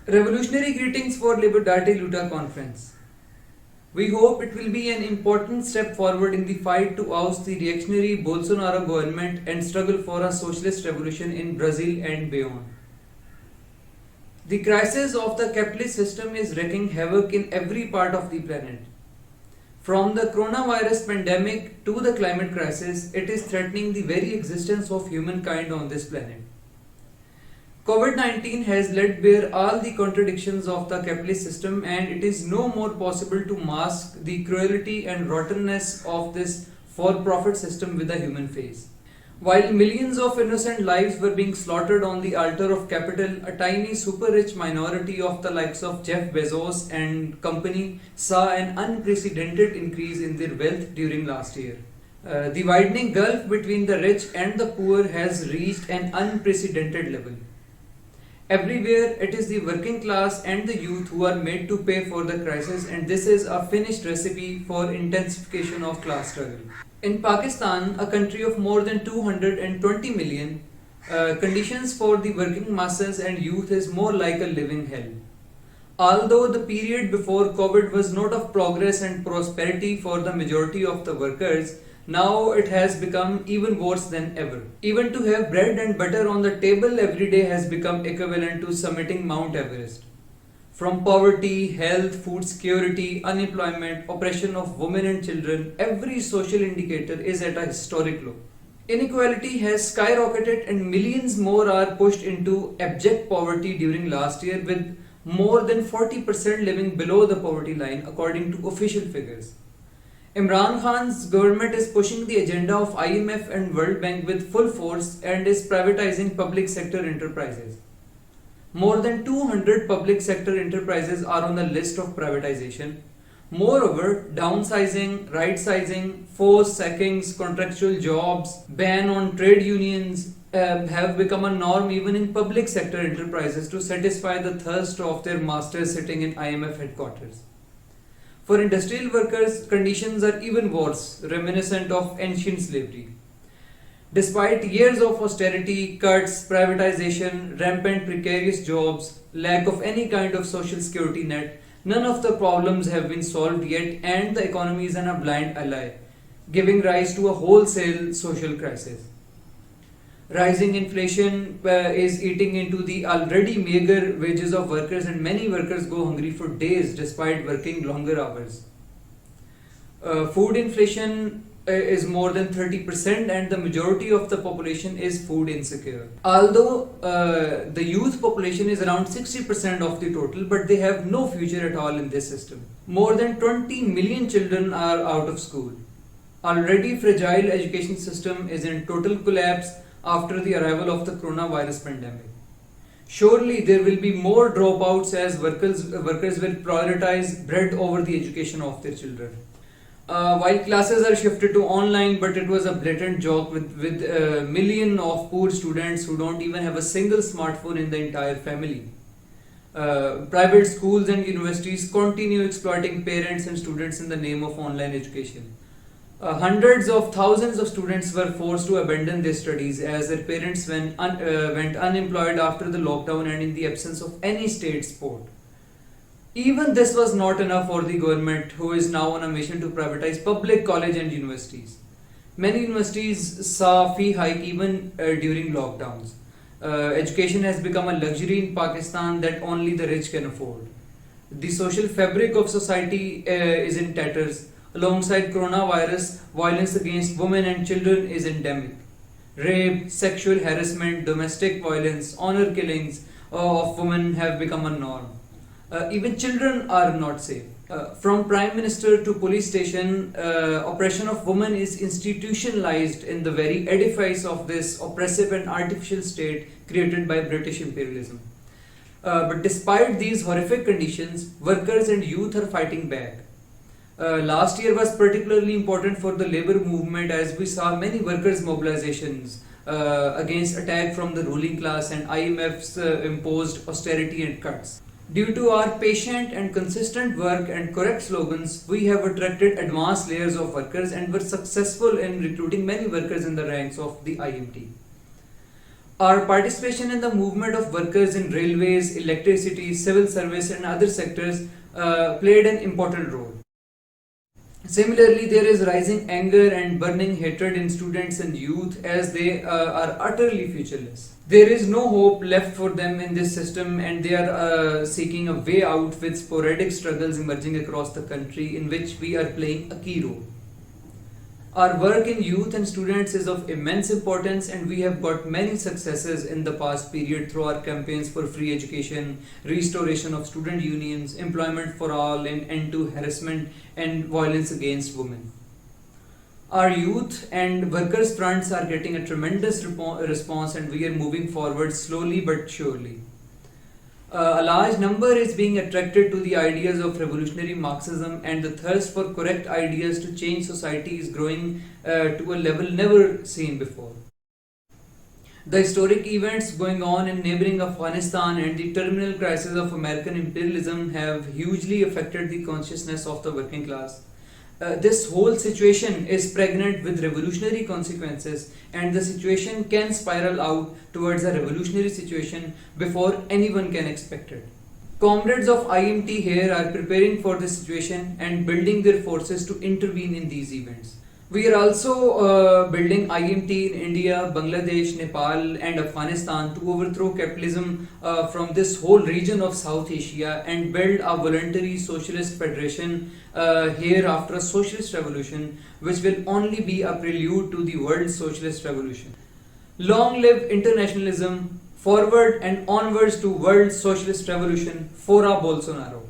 Revolutionary greetings for Liberdade Luta Conference. We hope it will be an important step forward in the fight to oust the reactionary Bolsonaro government and struggle for a socialist revolution in Brazil and beyond. The crisis of the capitalist system is wreaking havoc in every part of the planet. From the coronavirus pandemic to the climate crisis, it is threatening the very existence of humankind on this planet. COVID-19 has laid bare all the contradictions of the capitalist system, and it is no more possible to mask the cruelty and rottenness of this for-profit system with a human face. While millions of innocent lives were being slaughtered on the altar of capital, a tiny super-rich minority of the likes of Jeff Bezos and company saw an unprecedented increase in their wealth during last year. The widening gulf between the rich and the poor has reached an unprecedented level. Everywhere, it is the working class and the youth who are made to pay for the crisis, and this is a finished recipe for intensification of class struggle. In Pakistan, a country of more than 220 million, conditions for the working masses and youth is more like a living hell. Although the period before COVID was not of progress and prosperity for the majority of the workers, now it has become even worse than ever. Even to have bread and butter on the table every day has become equivalent to summiting Mount Everest. From poverty, health, food security, unemployment, oppression of women and children, every social indicator is at a historic low. Inequality has skyrocketed and millions more are pushed into abject poverty during last year, with more than 40% living below the poverty line according to official figures. Imran Khan's government is pushing the agenda of IMF and World Bank with full force and is privatizing public sector enterprises. More than 200 public sector enterprises are on the list of privatization. Moreover, downsizing, right-sizing, forced sackings, contractual jobs, ban on trade unions have become a norm even in public sector enterprises to satisfy the thirst of their masters sitting in IMF headquarters. For industrial workers, conditions are even worse, reminiscent of ancient slavery. Despite years of austerity, cuts, privatization, rampant precarious jobs, lack of any kind of social security net, none of the problems have been solved yet, and the economy is a blind ally, giving rise to a wholesale social crisis. Rising inflation is eating into the already meager wages of workers, and many workers go hungry for days despite working longer hours. Food inflation is more than 30%, and the majority of the population is food insecure. Although the youth population is around 60% of the total, but they have no future at all in this system. More than 20 million children are out of school. Already fragile education system is in total collapse after the arrival of the coronavirus pandemic. Surely there will be more dropouts as workers will prioritize bread over the education of their children. While classes are shifted to online, but it was a blatant joke with a million of poor students who don't even have a single smartphone in the entire family. Private schools and universities continue exploiting parents and students in the name of online education. Hundreds of thousands of students were forced to abandon their studies as their parents went unemployed after the lockdown and in the absence of any state support. Even this was not enough for the government, who is now on a mission to privatize public college and universities. Many universities saw fee hike even during lockdowns. Education has become a luxury in Pakistan that only the rich can afford. The social fabric of society is in tatters. Alongside coronavirus, violence against women and children is endemic. Rape, sexual harassment, domestic violence, honor killings of women have become a norm. Even children are not safe. From Prime Minister to police station, oppression of women is institutionalized in the very edifice of this oppressive and artificial state created by British imperialism. But despite these horrific conditions, workers and youth are fighting back. Last year was particularly important for the labor movement as we saw many workers' mobilizations against attack from the ruling class and IMF's imposed austerity and cuts. Due to our patient and consistent work and correct slogans, we have attracted advanced layers of workers and were successful in recruiting many workers in the ranks of the IMT. Our participation in the movement of workers in railways, electricity, civil service, and other sectors played an important role. Similarly, there is rising anger and burning hatred in students and youth as they are utterly futureless. There is no hope left for them in this system, and they are seeking a way out with sporadic struggles emerging across the country in which we are playing a key role. Our work in youth and students is of immense importance, and we have got many successes in the past period through our campaigns for free education, restoration of student unions, employment for all, and end to harassment and violence against women. Our youth and workers' fronts are getting a tremendous response, and we are moving forward slowly but surely. A large number is being attracted to the ideas of revolutionary Marxism, and the thirst for correct ideas to change society is growing to a level never seen before. The historic events going on in neighboring Afghanistan and the terminal crisis of American imperialism have hugely affected the consciousness of the working class. This whole situation is pregnant with revolutionary consequences, and the situation can spiral out towards a revolutionary situation before anyone can expect it. Comrades of IMT here are preparing for this situation and building their forces to intervene in these events. We are also building IMT in India, Bangladesh, Nepal, and Afghanistan to overthrow capitalism from this whole region of South Asia and build a voluntary socialist federation here after a socialist revolution, which will only be a prelude to the world socialist revolution. Long live internationalism, forward and onwards to world socialist revolution, fora Bolsonaro.